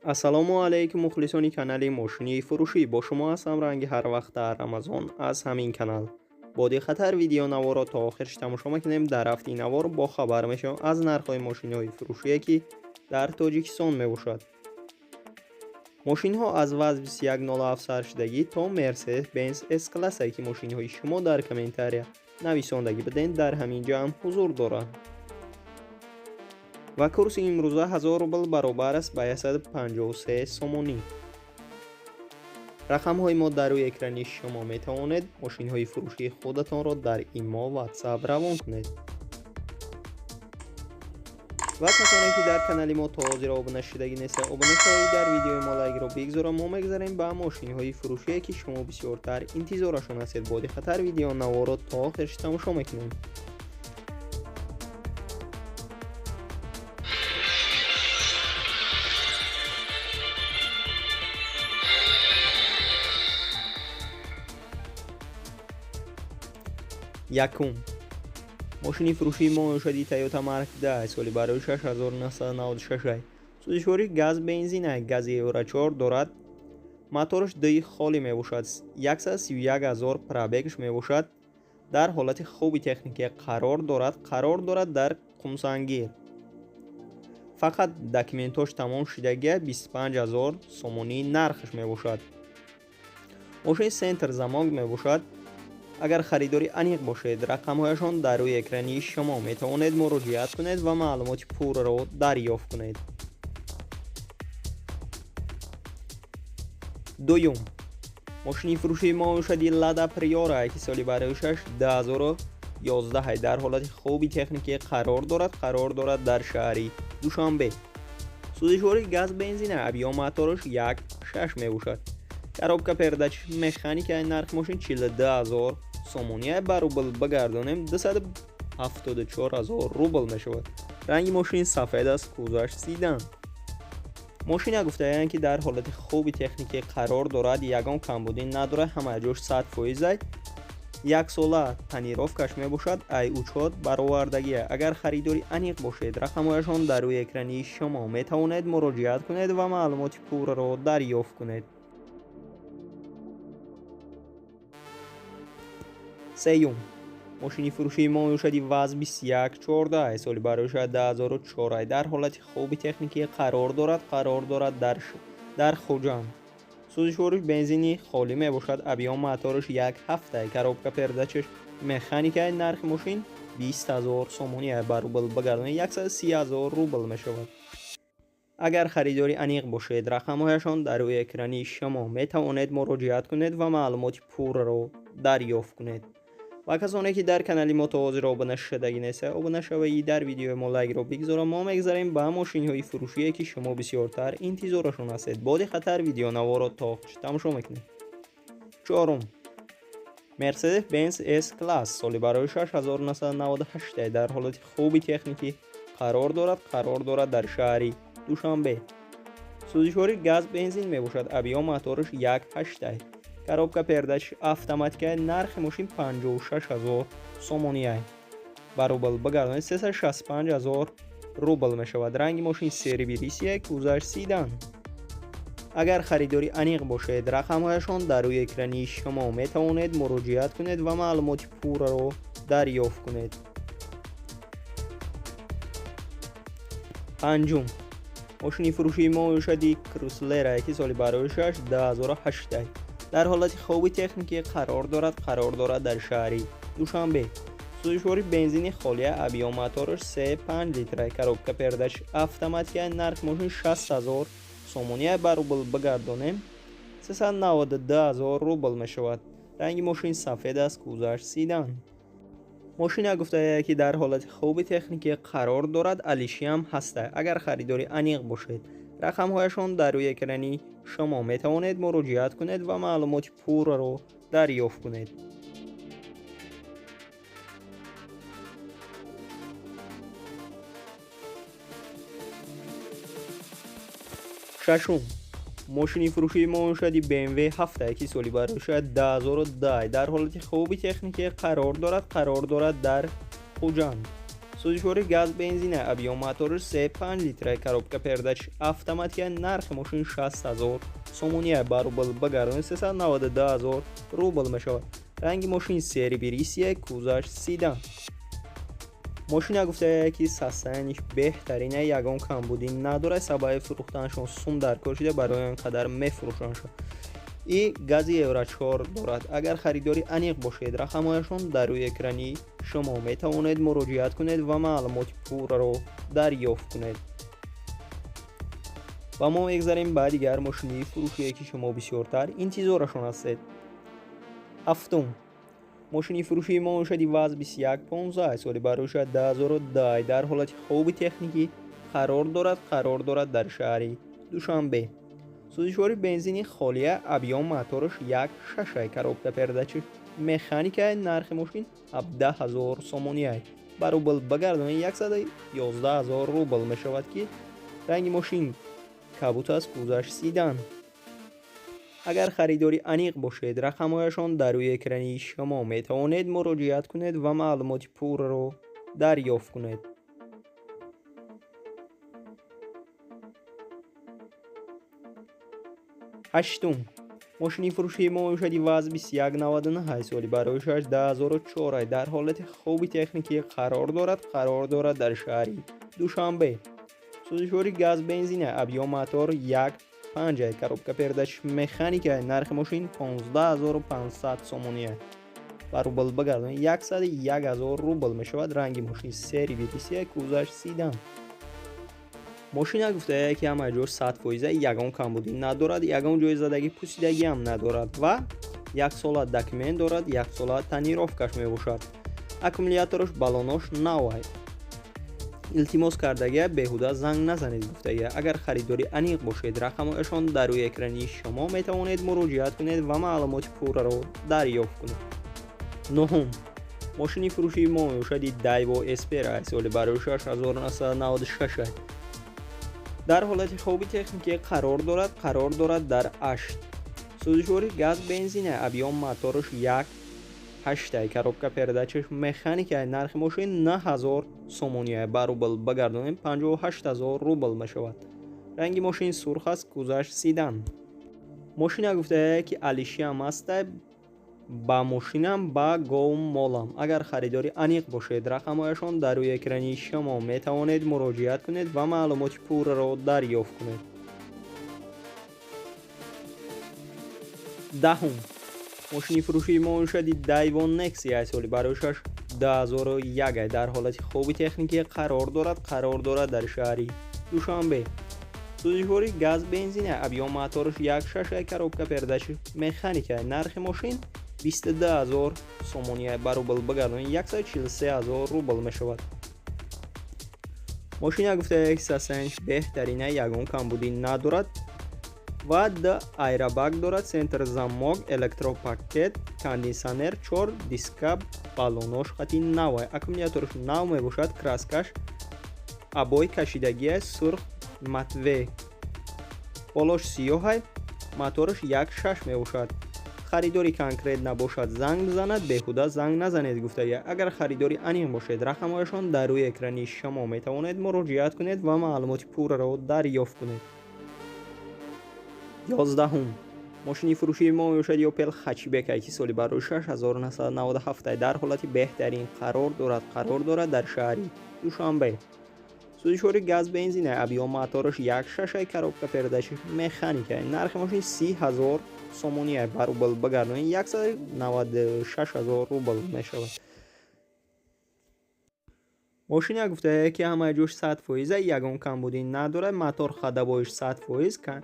ассалому алайкум мухлисони канали мошини фурӯшӣ. Бо шумо ҳастам ранги ҳар вақт дар Амазон аз ҳамин канал. Боди хатар видеонаворро то охирш тамошо мекунем. Дар ҳафтаи навор бо хабар мешавем аз нархҳои мошинҳои фурӯшие ки дар Тоҷикистон мебошад. мошинҳо аз ВАЗ 21078 то Mercedes-Benz S-классае ки мошинҳои шумо дар комментария нависондагӣ биден дар ҳамин ҷамъ ҳузур доранд. ва курси имрӯза 1000 рубл баробар аст ба 153 сомонӣ. рақамҳои мо дар рӯи экрани шумо метавонед мошинҳои фурӯшии худатонро дар имо WhatsApp равон кунед. ва касоне ки дар канали мо то ҳозир обуна шудагӣ неста, обуна шавед, дар видеои мо лайкро бигзора. мо мегзарем ба мошинҳои фурӯшие ки шумо бисёртар интизорашон ҳастед. боди хатар видеонаворро то охирш тамошо мекунем. якум мошини фурӯшии моёшади Toyota Mark II соли барои 6996 сӯзишвори газ бензина гази евро 4 дорад. моторш дӯи холӣ мебошад. 131 000 пробегш мебошад. дар ҳолати хуби техникӣ қарор дорад дар қумсангир. фақат документош тамом шудагия 25 000 сомонӣ нархш мебошад. мошин сентр замок мебошад. агар харидори аниқ бошед, рақамҳояшон дар рӯи экрани шумо метавонед муроҷиат кунед ва маълумоти пурраро дарёфт кунед. дуюм мошини фурӯшии моёшади Lada Priora ки соли барои 2011 дар ҳолати хуби техникӣ қарор дорад дар шаҳри Душанбе. сӯзишвори газ бензина объём моторш 1.6 мебошад. коробка передач механикаи нархи мошин 42 000 сомония ба рубл бигардонем 274 000 рубл мешавад. ранги мошин сафед аст, кузаш сидан. мошина гуфтаянд ки дар ҳолати хуби техникӣ қарор дорад, ягон камбудӣ надорад, ҳама ҷош 100%. яксола тонировкаш мебошад. ай учёт баровардагия. агар харидори аниқ бошед, рақамҳояшон дар рӯи экрани шумо метавонед муроҷиат кунед ва маълумоти пурраро дарёфт кунед. сеюм мошини фурӯшии моёшади ВАЗ 2114 соли барои 2004 дар ҳолати хуби техникӣ қарор дорад дар Хуҷанд. сӯзишвориш бензини холӣ мебошад. объём моторш 1.7. коробка передачаш механикаи нархи мошин 20 000 сомония ба рубл бигардонем 130 000 рубл мешавад. агар харидори аниқ бошед, рақамҳояшон дар рӯи экрани шумо метавонед муроҷиат кунед ва маълумоти пурраро дарёфт кунед. ва касоне ки дар канали мо то ҳозир обуна шудагӣ неста, обуна шавед, дар видеои мо лайкро бигзора. мо мегзарем ба мошинҳои фурӯшие ки шумо бисёртар интизорашон ҳастед. боди хатар видеонаворро то охирш тамошо мекунед. чорум Mercedes-Benz S-класс соли барои 6998 дар ҳолати хуби техникӣ қарор дорад дар шаҳри Душанбе. сӯзишвори газ бензин мебошад. объём моторш 1.8. коробка передач автоматикаи нархи мошин 56 000 сомония ба рубл бигардонед 365 000 рубл мешавад. ранги мошин сервисия, кузаш сидан. агар харидори аниқ бошед, рақамҳояшон дар рӯи экрани шумо метавонед муроҷиат кунед ва маълумоти пурраро дарёфт кунед. панҷум мошини фурӯшии моёшади Chrysler ки соли барои 2008 дар ҳолати хуби техникӣ қарор дорад дар шаҳри Душанбе. сӯзишвори бензини холия, объём моторш 3.5 литр, коробка передач автоматикаи нархи мошин 60 000 сомония ба рубл бигардонем 392 000 рубл мешавад. ранги мошин сафед аст, кузаш сидан. мошина гуфтая ки дар ҳолати хуби техникӣ қарор дорад, алишиам ҳаста. агар харидори аниқ бошед, рақамҳояшон дар рӯи экрани шумо метавонед муроҷиат кунед ва маълумоти пурраро дарёфт кунед. шашум мошини фурӯшии моёшади BMW 7 ки соли барои 2010 дар ҳолати хуби техникӣ қарор дорад дар Хуҷанд. сӯзишвори газ бензин авион мотори 3.5 литраи коробка передачи автоматикаи нархи мошин 60 000 сомония ба рубл бигардонид 392 000 рубл мешавад. ранги мошин сери бирисия кузаш седан. мошина гуфтая ки састаяниш беҳтарина, ягон камбудӣ надорад, сабаби фурӯхтанашон сум дар кор шуда барои он қадар мефурӯшанд. и гази евро 4 дорад. агар харидори аниқ бошед, рақамҳояшон дар рӯи экрани шумо метавонед муроҷиат кунед ва маълумоти пурраро дарёфт кунед. ва мо мегзарем ба дигар мошини фурӯшие ки шумо бисёртар интизорашон ҳастед. ҳафтум мошини фурӯшии моншади ваз 2115 соли бароиша 2010 дар ҳолати хоби техникӣ қарор дорад дар шаҳри душанбе. сӯзишвори бензини холия авион мотораш 1.6 коробка передачи механикаи нархи мошин 17 000 сомония ба рубл бигардонид 111 000 рубл мешавад ки ранги мошин кабут аст, кузаш седан. агар харидори аниқ бошед, рақамҳояшон дар рӯи экрани шумо метавонед муроҷиат кунед ва маълумоти пурраро дарёфт кунед. ҳаштум мошини фурӯшии моишади ваз 2199 соли бароишаш 2004 дар ҳолати хоби техникӣ қарор дорад дар шаҳри душанбе. сӯзишвори газ бензин авион мотор 1.5 коробка передачи механикаи нархи мошин 15500 сомония ба рубл бигардонид 101 000 рубл мешавад. ранги мошин сери витисия кузаш седан. мошина гуфтая ки ҳамаи ҷо 100% ягон камбудӣ надорад, ягон ҷои задагӣ пусидагӣ ҳам надорад ва 1 сола документ дорад, 1 сола тонировкаш мебошад. аккумулятораш балонош навай. илтимос кардагия беҳуда занг назанед гуфтая. агар харидори аниқ бошед, рақамҳояшон дар рӯи экрани шумо метавонед муроҷиат кунед ва маълумоти пурраро дарёфт кунед. нӯҳум мошини фурӯшии моёшади дайво эспера соли бароишаш 1996 дар ҳолати хоби техникӣ қарор дорад дар 8. сӯзишвори газ бензина авион мотораш 1.8 коробка передачи механикаи нархи мошин 9000 сомония ба рубл бигардонид 58 000 рубл мешавад. ранги мошин сурх аст, кузаш седан. мошина гуфтая ки алишиам аста ба мошинам ба гов молам. агар харидори аниқ бошед, рақамҳояшон дар рӯи экрани шумо метавонед муроҷиат кунед ва маълумоти пурраро дарёфт кунед. даҳум мошини фурӯшии моишади дайвон нексия соли бароишаш 2001 дар ҳолати хоби техникӣ қарор дорад дар шаҳри душанбе. сӯзишвори газ бензина авион мотораш 1.6 коробка передачи механикаи нархи мошин 22 000 сомония ба рубл бигардонид 143 000 рубл мешавад. мошина гуфтая ки састаяниш беҳтарина, ягон камбудӣ надорад ва д айробаг дорад, центр замок, электропакет, кондисионер, 4 диска, балонош хати навай. аккумулятораш нав мебошад, краскаш абой кашидагия сурх матве, болош сиёҳай, мотораш 1.6 мебошад. харидори конкрет набошад, занг бизанад, беҳуда занг назанед гуфтая. агар харидори аниқ бошед, рақамҳояшон дар рӯи экрани шумо метавонед муроҷиат кунед ва маълумоти пурраро дарёфт кунед. 11. мошини фурӯшии моёшади опел хачбека ки соли бароишаш 1997 дар ҳолати беҳтарин қарор дорад дар шаҳри душанбе. сӯзишвори газ бензина авион мотораш 1.6 коробка передачи механикаи нархи мошин 30 000 сомония ба рубл бигардонид 196 000 рубл мешавад. мошина гуфтая ки ҳамаи ҷош 100% ягон камбудӣ надорад, мотор ходовоиш 100%,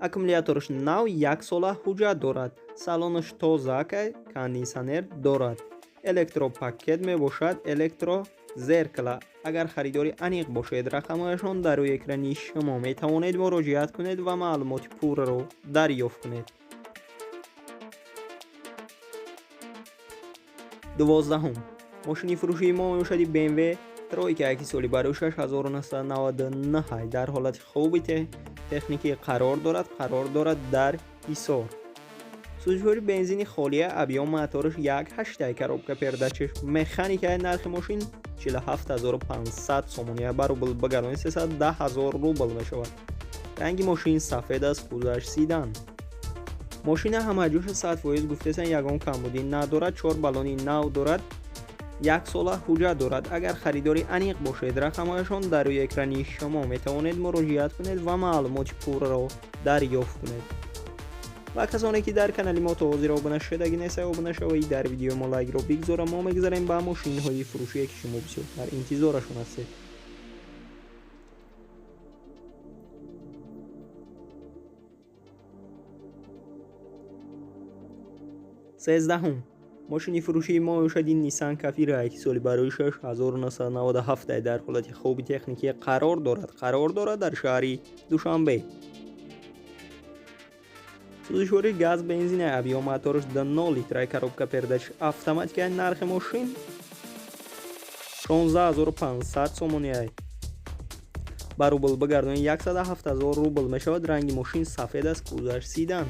аккумулятораш нав 1 сола ҳуҷҷат дорад, салонаш тозака, кондисионер дорад, электропакет мебошад, электрозеркала. агар харидори аниқ бошед, рақамҳояшон дар рӯи экрани шумо метавонед муроҷиат кунед ва маълумоти пурраро дарёфт кунед. 12. мошини фурӯшии моёшади BMW тройка ки соли бароишаш 1999 дар ҳолати хоби техникӣ қарор дорад дар ҳисор. сӯзишвори бензини холия авион мотораш 1.8 коробка передачи механикаи нархи мошин 47500 сомония ба рубл бигардонед 310000 рубл мешавад. ранги мошин сафед аст, кузаш сидан. мошина ҳамаҷӯш 100% гуфтесан ягон камбудӣ надорад, 4 баллони нав дорад, 1 сола ҳуҷҷат дорад. агар харидори аниқ бошед, рақамҳояшон дар рӯи экрани шумо метавонед муроҷиат кунед ва маълумоти пурраро дарёфт кунед. ва касоне ки дар канали мо то ҳозир обуна шудагӣ нестед, обуна шавед, дар видео мо лайкро бигзора. мо мегзарем ба мошинҳои фурӯшие ки шумо бисёр дар интизорашон ҳастед. 13 мошини фурӯшии мо ошади Nissan Qafira ки соли бароишаш 1997 дар ҳолати хуби техникӣ қарор дорад дар шаҳри Душанбе. сӯзишвори газ, бензин, объем мотораш до 0 литра, коробка передач автоматика. нархи мошин 16500 сомония ба рубл бигардонед 107000 рубл мешавад. ранги мошин сафед аст, кузаш сидан.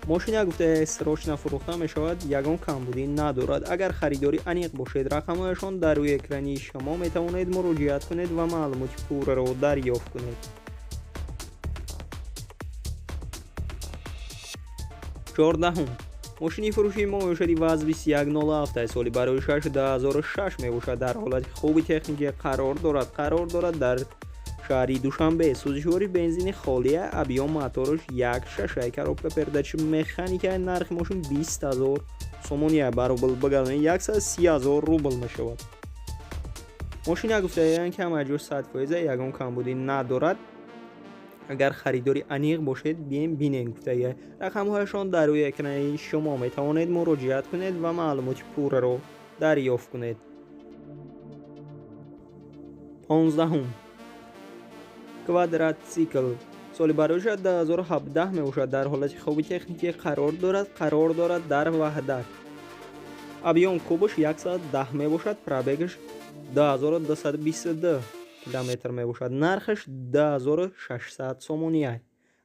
мошина гуфта срочно фурӯхта мешавад, ягон камбудӣ надорад. агар харидори аниқ бошед, рақамҳояшон дар рӯи экрани шумо метавонед муроҷиат кунед ва маълумоти пурраро дарёфт кунед. 14 мошини фурӯшии мо ошади ВАЗ 2107 соли бароишаш 2006 мебошад. дар ҳолати хуби техникӣ қарор дорад дар шаҳри Душанбе. сӯзишвори бензини холия, объем мотораш 1.6, коробка передачи механика. нархи мошин 20000 сомония ба рубл бигардонед 130000 рубл мешавад. мошина гуфтаанд ки ҳамаҷӯ 100% ягон камбудӣ надорад. агар харидори аниқ бошед, бием бинем гуфтаанд. рақамҳояшон дар рӯи экрани шумо метавонед муроҷиат кунед ва маълумоти пурраро дарёфт кунед. 15 квадроцикл соли бароишаш 2017 мебошад. дар ҳолати хуби техникӣ қарор дорад дар ваҳдат. объем кубаш 110 мебошад. пробегаш 2222 километр мебошад. нархаш 2600 сомония.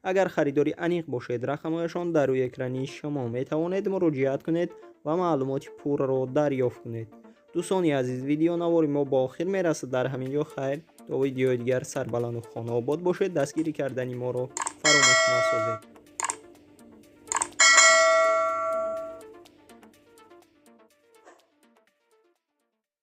агар харидори аниқ бошед, рақамҳояшон дар рӯи экрани шумо метавонед муроҷиат кунед ва маълумоти пурраро дарёфт кунед. дӯстони азиз, видеонавори мо ба охир мерасад. дар ҳамин ҷо хайр, то видеои дигар сарбаланду хонобод бошед. дастгирӣ кардани моро фаромӯш насозед.